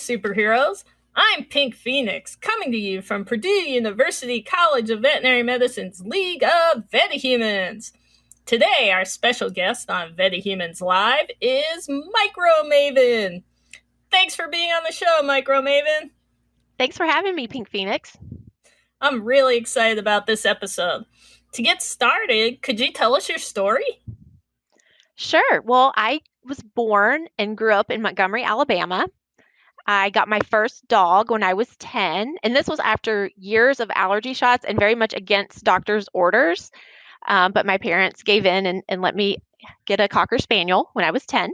superheroes. I'm Pink Phoenix, coming to you from Purdue University College of Veterinary Medicine's League of VetaHumanz. Today, our special guest on VetaHumanz Live is Micro Maven. Thanks for being on the show, Micro Maven. Thanks for having me, Pink Phoenix. I'm really excited about this episode. To get started, could you tell us your story? Sure. Well, I was born and grew up in Montgomery, Alabama. I got my first dog when I was 10, and this was after years of allergy shots and very much against doctor's orders. But my parents gave in and let me get a Cocker Spaniel when I was 10.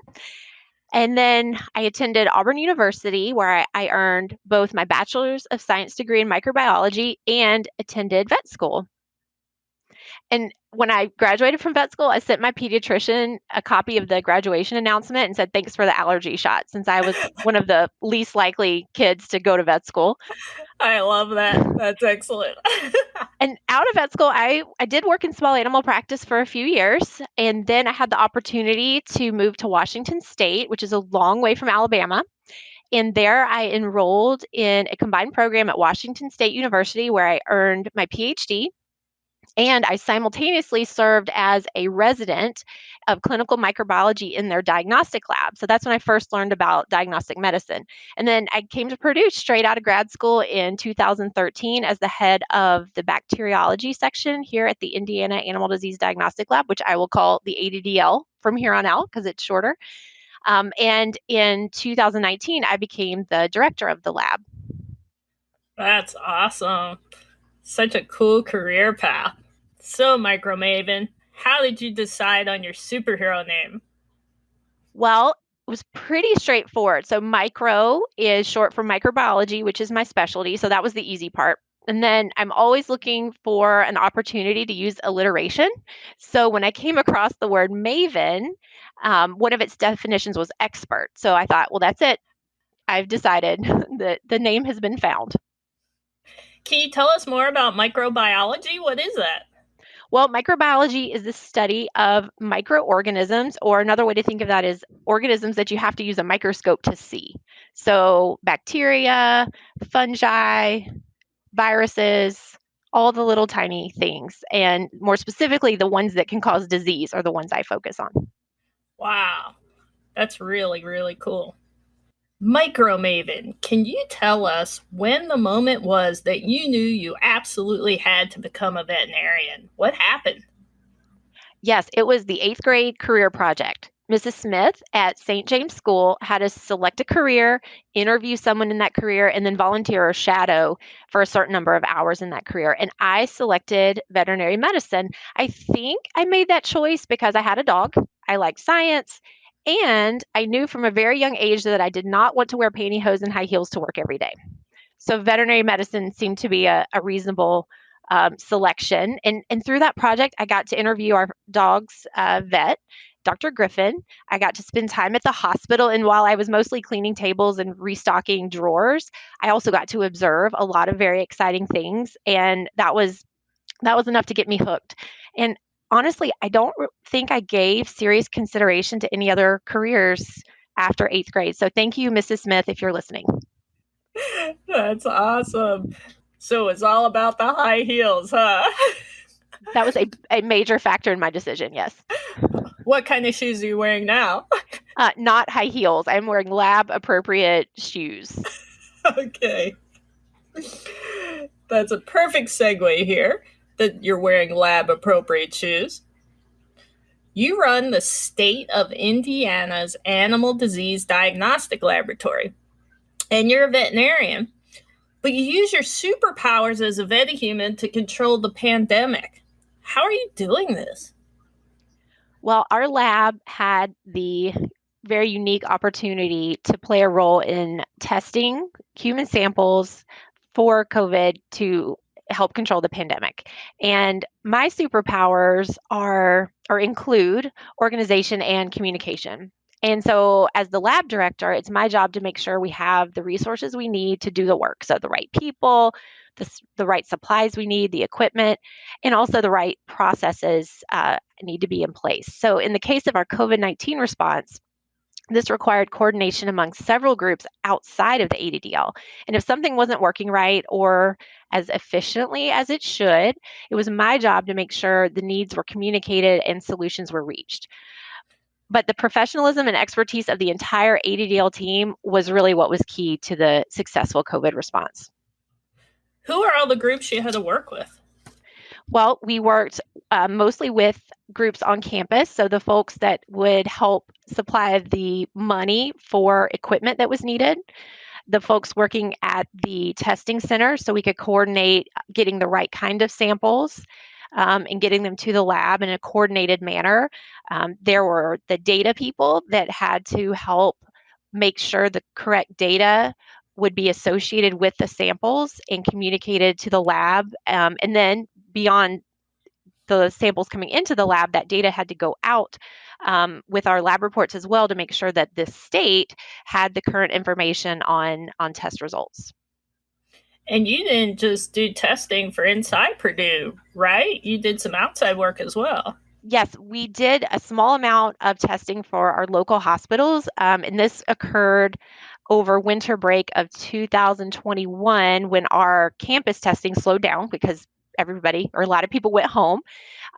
And then I attended Auburn University, where I earned both my Bachelor's of Science degree in microbiology and attended vet school. And when I graduated from vet school, I sent my pediatrician a copy of the graduation announcement and said, thanks for the allergy shot, since I was one of the least likely kids to go to vet school. I love that. That's excellent. And out of vet school, I did work in small animal practice for a few years. And then I had the opportunity to move to Washington State, which is a long way from Alabama. And there I enrolled in a combined program at Washington State University, where I earned my PhD. And I simultaneously served as a resident of clinical microbiology in their diagnostic lab. So that's when I first learned about diagnostic medicine. And then I came to Purdue straight out of grad school in 2013 as the head of the bacteriology section here at the Indiana Animal Disease Diagnostic Lab, which I will call the ADDL from here on out because it's shorter. And in 2019, I became the director of the lab. That's awesome. Such a cool career path. So, Micro Maven, how did you decide on your superhero name? Well, it was pretty straightforward. So micro is short for microbiology, which is my specialty. So that was the easy part. And then I'm always looking for an opportunity to use alliteration. So when I came across the word Maven, one of its definitions was expert. So I thought, well, that's it. I've decided that the name has been found. Can you tell us more about microbiology? What is that? Well, microbiology is the study of microorganisms, or another way to think of that is organisms that you have to use a microscope to see. So bacteria, fungi, viruses, all the little tiny things. And more specifically, the ones that can cause disease are the ones I focus on. Wow, that's really, really cool. Micro Maven, can you tell us when the moment was that you knew you absolutely had to become a veterinarian? What happened? Yes, it was the 8th grade career project. Mrs. Smith at St. James School had us select a career, interview someone in that career, and then volunteer or shadow for a certain number of hours in that career. And I selected veterinary medicine. I think I made that choice because I had a dog. I like science. And I knew from a very young age that I did not want to wear pantyhose and high heels to work every day. So veterinary medicine seemed to be a reasonable selection. And through that project, I got to interview our dog's vet, Dr. Griffin. I got to spend time at the hospital. And while I was mostly cleaning tables and restocking drawers, I also got to observe a lot of very exciting things. And that was enough to get me hooked. And honestly, I don't think I gave serious consideration to any other careers after 8th grade. So thank you, Mrs. Smith, if you're listening. That's awesome. So it's all about the high heels, huh? That was a major factor in my decision, yes. What kind of shoes are you wearing now? Not high heels. I'm wearing lab-appropriate shoes. Okay. That's a perfect segue here, that you're wearing lab-appropriate shoes. You run the state of Indiana's Animal Disease Diagnostic Laboratory, and you're a veterinarian, but you use your superpowers as a VetaHuman to control the pandemic. How are you doing this? Well, our lab had the very unique opportunity to play a role in testing human samples for COVID to help control the pandemic. And my superpowers include organization and communication. And so as the lab director, it's my job to make sure we have the resources we need to do the work. So the right people, the right supplies we need, the equipment, and also the right processes need to be in place. So in the case of our COVID-19 response, This required coordination among several groups outside of the ADDL. And if something wasn't working right or as efficiently as it should, it was my job to make sure the needs were communicated and solutions were reached. But the professionalism and expertise of the entire ADDL team was really what was key to the successful COVID response. Who are all the groups you had to work with? Well, we worked mostly with groups on campus, so the folks that would help supply the money for equipment that was needed, the folks working at the testing center so we could coordinate getting the right kind of samples and getting them to the lab in a coordinated manner. There were the data people that had to help make sure the correct data would be associated with the samples and communicated to the lab. And then beyond the samples coming into the lab, that data had to go out with our lab reports as well to make sure that the state had the current information on test results. And you didn't just do testing for inside Purdue, right? You did some outside work as well. Yes, we did a small amount of testing for our local hospitals, and this occurred over winter break of 2021 when our campus testing slowed down because everybody or a lot of people went home.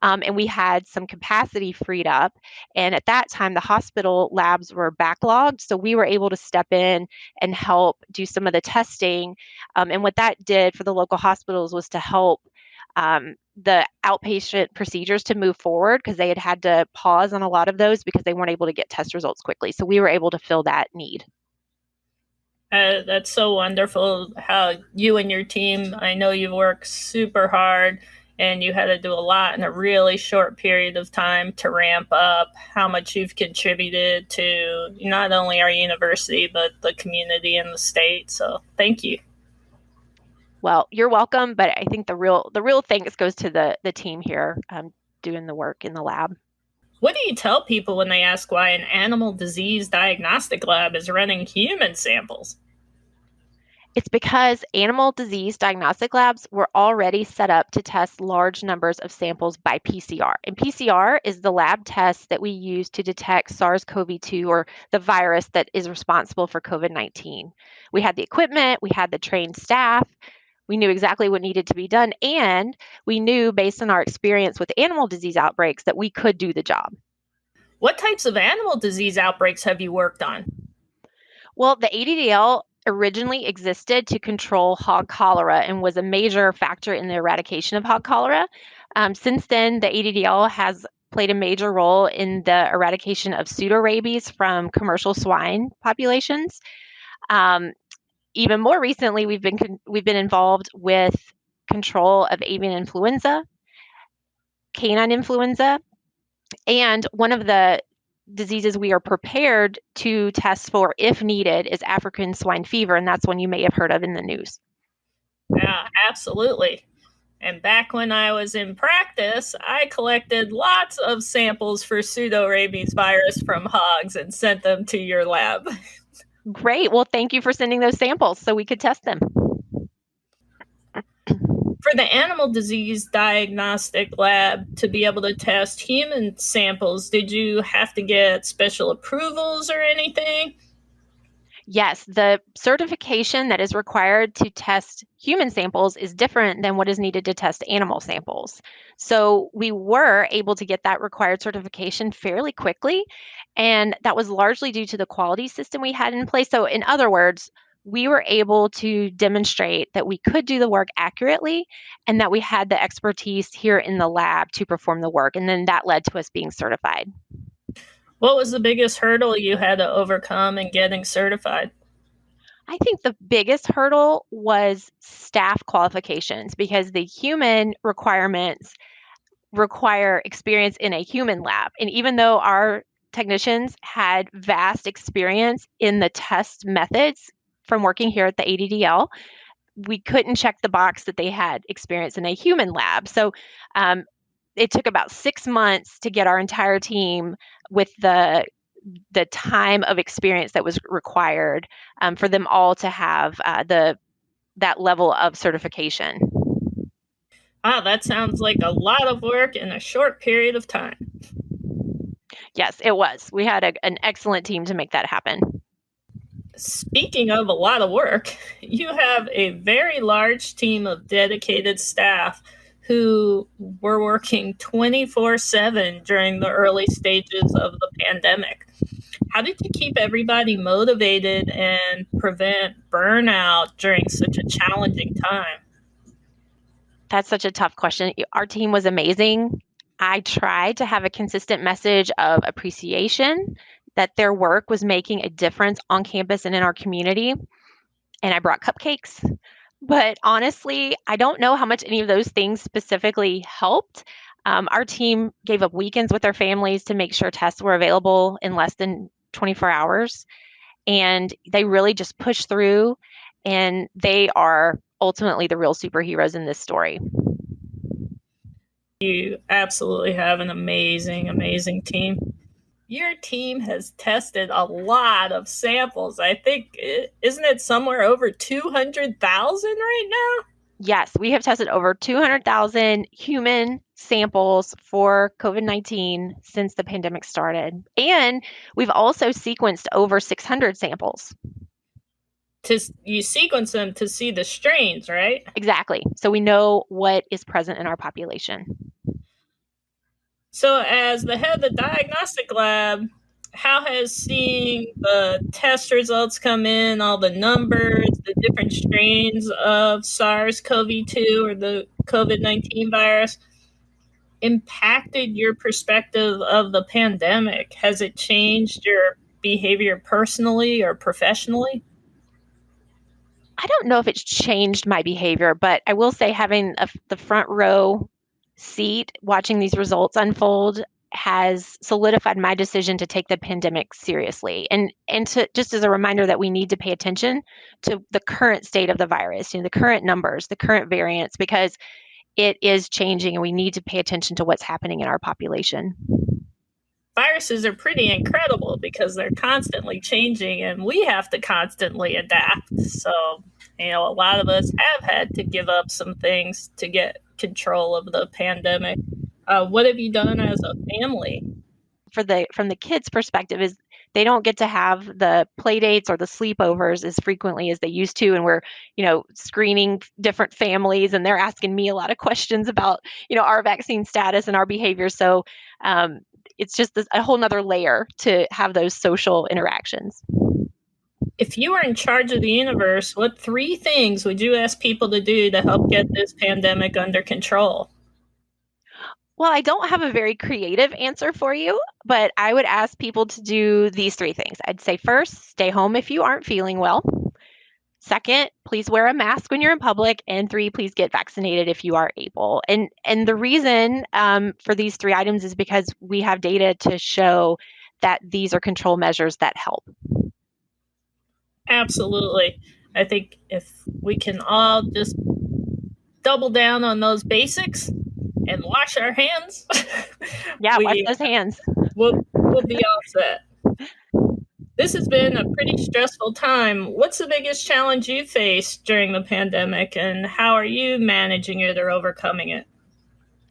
And we had some capacity freed up. And at that time, the hospital labs were backlogged. So we were able to step in and help do some of the testing. And what that did for the local hospitals was to help the outpatient procedures to move forward because they had to pause on a lot of those because they weren't able to get test results quickly. So we were able to fill that need. That's so wonderful how you and your team, I know you've worked super hard and you had to do a lot in a really short period of time to ramp up how much you've contributed to not only our university, but the community and the state. So thank you. Well, you're welcome, but I think the real thanks goes to the team here doing the work in the lab. What do you tell people when they ask why an animal disease diagnostic lab is running human samples? It's because animal disease diagnostic labs were already set up to test large numbers of samples by PCR. And PCR is the lab test that we use to detect SARS-CoV-2 or the virus that is responsible for COVID-19. We had the equipment, we had the trained staff, we knew exactly what needed to be done, and we knew based on our experience with animal disease outbreaks that we could do the job. What types of animal disease outbreaks have you worked on? Well, the ADDL originally existed to control hog cholera and was a major factor in the eradication of hog cholera. Since then, the ADDL has played a major role in the eradication of pseudorabies from commercial swine populations. Even more recently, we've been involved with control of avian influenza, canine influenza, and one of the diseases we are prepared to test for if needed is African swine fever, and that's one you may have heard of in the news. Yeah, absolutely. And back when I was in practice, I collected lots of samples for pseudorabies virus from hogs and sent them to your lab. Great. Well, thank you for sending those samples so we could test them. For the animal disease diagnostic lab to be able to test human samples, did you have to get special approvals or anything? Yes, the certification that is required to test human samples is different than what is needed to test animal samples. So we were able to get that required certification fairly quickly, and that was largely due to the quality system we had in place. So in other words, we were able to demonstrate that we could do the work accurately and that we had the expertise here in the lab to perform the work. And then that led to us being certified. What was the biggest hurdle you had to overcome in getting certified? I think the biggest hurdle was staff qualifications because the human requirements require experience in a human lab. And even though our technicians had vast experience in the test methods from working here at the ADDL, we couldn't check the box that they had experience in a human lab. So it took about 6 months to get our entire team with the time of experience that was required for them all to have that level of certification. Wow, that sounds like a lot of work in a short period of time. Yes, it was. We had an excellent team to make that happen. Speaking of a lot of work, you have a very large team of dedicated staff who were working 24/7 during the early stages of the pandemic. How did you keep everybody motivated and prevent burnout during such a challenging time? That's such a tough question. Our team was amazing. I tried to have a consistent message of appreciation that their work was making a difference on campus and in our community. And I brought cupcakes. But honestly, I don't know how much any of those things specifically helped. Our team gave up weekends with their families to make sure tests were available in less than 24 hours. And they really just pushed through, and they are ultimately the real superheroes in this story. You absolutely have an amazing, amazing team. Your team has tested a lot of samples. I think, isn't it somewhere over 200,000 right now? Yes, we have tested over 200,000 human samples for COVID-19 since the pandemic started. And we've also sequenced over 600 samples. You sequence them to see the strains, right? Exactly. So we know what is present in our population. So, as the head of the diagnostic lab, how has seeing the test results come in, all the numbers, the different strains of SARS-CoV-2 or the COVID-19 virus impacted your perspective of the pandemic? Has it changed your behavior personally or professionally? I don't know if it's changed my behavior, but I will say having the front row seat watching these results unfold has solidified my decision to take the pandemic seriously, and to just as a reminder that we need to pay attention to the current state of the virus, the current numbers, the current variants, because it is changing and we need to pay attention to what's happening in our population. Viruses are pretty incredible because they're constantly changing and we have to constantly adapt. So, a lot of us have had to give up some things to get control of the pandemic. What have you done as a family? From the kids' perspective is they don't get to have the play dates or the sleepovers as frequently as they used to, and we're screening different families, and they're asking me a lot of questions about our vaccine status and our behavior. So it's just a whole nother layer to have those social interactions. If you were in charge of the universe, what 3 things would you ask people to do to help get this pandemic under control? Well, I don't have a very creative answer for you, but I would ask people to do these 3 things. I'd say first, stay home if you aren't feeling well. Second, please wear a mask when you're in public. And 3, please get vaccinated if you are able. And the reason for these 3 items is because we have data to show that these are control measures that help. Absolutely. I think if we can all just double down on those basics and wash our hands, yeah, wash those hands. We'll be all set. This has been a pretty stressful time. What's the biggest challenge you faced during the pandemic, and how are you managing it or overcoming it?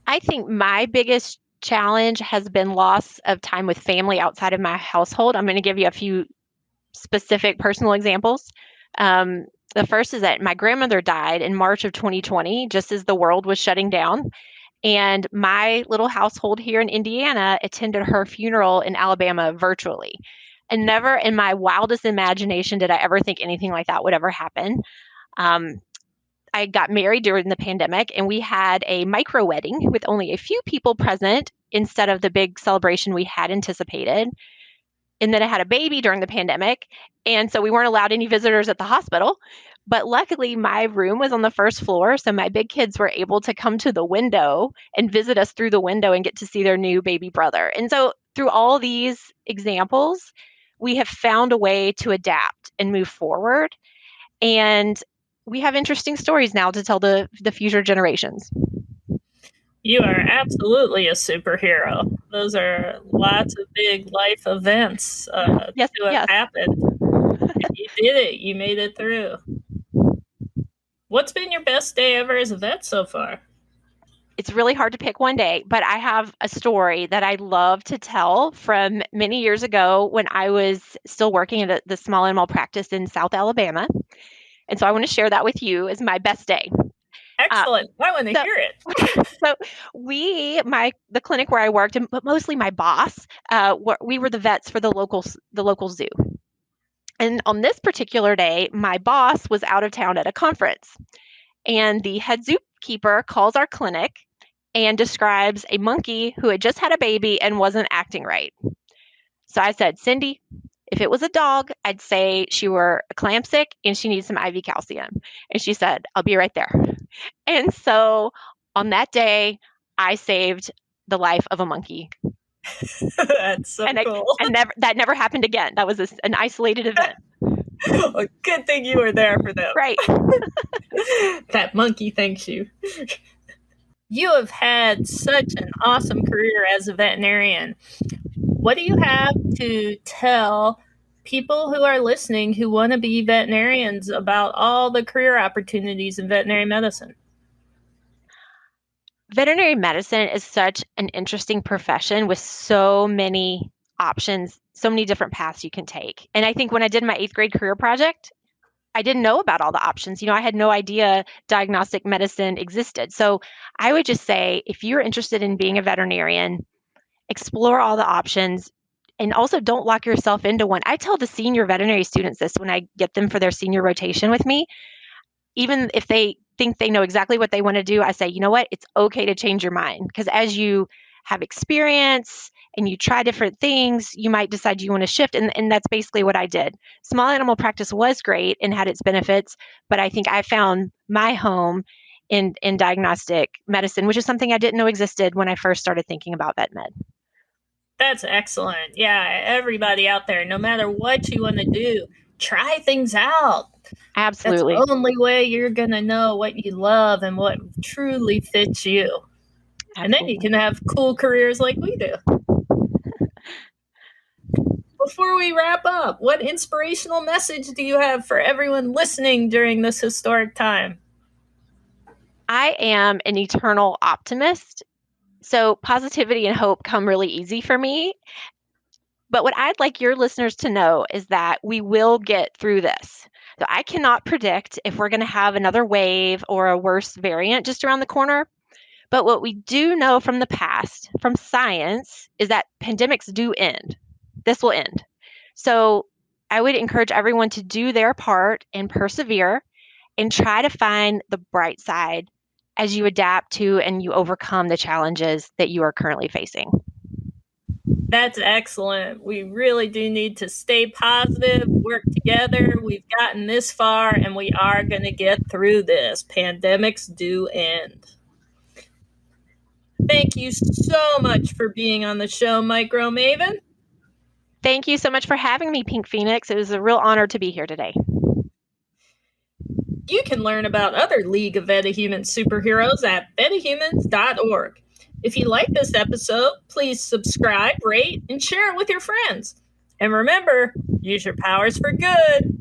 I think my biggest challenge has been loss of time with family outside of my household. I'm going to give you a few specific personal examples. The first is that my grandmother died in March of 2020, just as the world was shutting down. And my little household here in Indiana attended her funeral in Alabama virtually. And never in my wildest imagination did I ever think anything like that would ever happen. I got married during the pandemic, and we had a micro wedding with only a few people present instead of the big celebration we had anticipated. And then I had a baby during the pandemic, and so we weren't allowed any visitors at the hospital. But luckily, my room was on the first floor, so my big kids were able to come to the window and visit us through the window and get to see their new baby brother. And so through all these examples, we have found a way to adapt and move forward. And we have interesting stories now to tell the future generations. You are absolutely a superhero. Those are lots of big life events to have happened. You did it. You made it through. What's been your best day ever as a vet so far? it's really hard to pick one day, but I have a story that I love to tell from many years ago when I was still working at the small animal practice in South Alabama. And so I want to share that with you as my best day. Excellent. I want to so- hear it. So the clinic where I worked, but mostly my boss, we were the vets for the local zoo. And on this particular day, my boss was out of town at a conference. And the head zookeeper calls our clinic and describes a monkey who had just had a baby and wasn't acting right. So I said, Cindy, if it was a dog, I'd say she were eclamptic and she needs some IV calcium. And she said, I'll be right there. And so on that day, I saved the life of a monkey. That's so cool. That never happened again. That was an isolated event. Well, good thing you were there for them. Right. That monkey thanks you. You have had such an awesome career as a veterinarian. What do you have to tell people who are listening who want to be veterinarians about all the career opportunities in veterinary medicine? Veterinary medicine is such an interesting profession with so many options, so many different paths you can take. And I think when I did my 8th grade career project, I didn't know about all the options. I had no idea diagnostic medicine existed. So I would just say, if you're interested in being a veterinarian, explore all the options and also don't lock yourself into one. I tell the senior veterinary students this when I get them for their senior rotation with me. Even if they think they know exactly what they want to do, I say, you know what? It's okay to change your mind, because as you have experience and you try different things, you might decide you want to shift. And that's basically what I did. Small animal practice was great and had its benefits, but I think I found my home in diagnostic medicine, which is something I didn't know existed when I first started thinking about vet med. That's excellent. Yeah, everybody out there, no matter what you want to do, try things out. Absolutely. That's the only way you're going to know what you love and what truly fits you. Absolutely. And then you can have cool careers like we do. Before we wrap up, what inspirational message do you have for everyone listening during this historic time? I am an eternal optimist. So positivity and hope come really easy for me. But what I'd like your listeners to know is that we will get through this. So I cannot predict if we're going to have another wave or a worse variant just around the corner. But what we do know from the past, from science, is that pandemics do end. This will end. So I would encourage everyone to do their part and persevere and try to find the bright side as you adapt to and you overcome the challenges that you are currently facing. That's excellent. We really do need to stay positive, work together. We've gotten this far and we are going to get through this. Pandemics do end. Thank you so much for being on the show, Micro Maven. Thank you so much for having me, Pink Phoenix. It was a real honor to be here today. You can learn about other League of VetaHumanz superheroes at VetaHumanz.org. If you like this episode, please subscribe, rate, and share it with your friends. And remember, use your powers for good.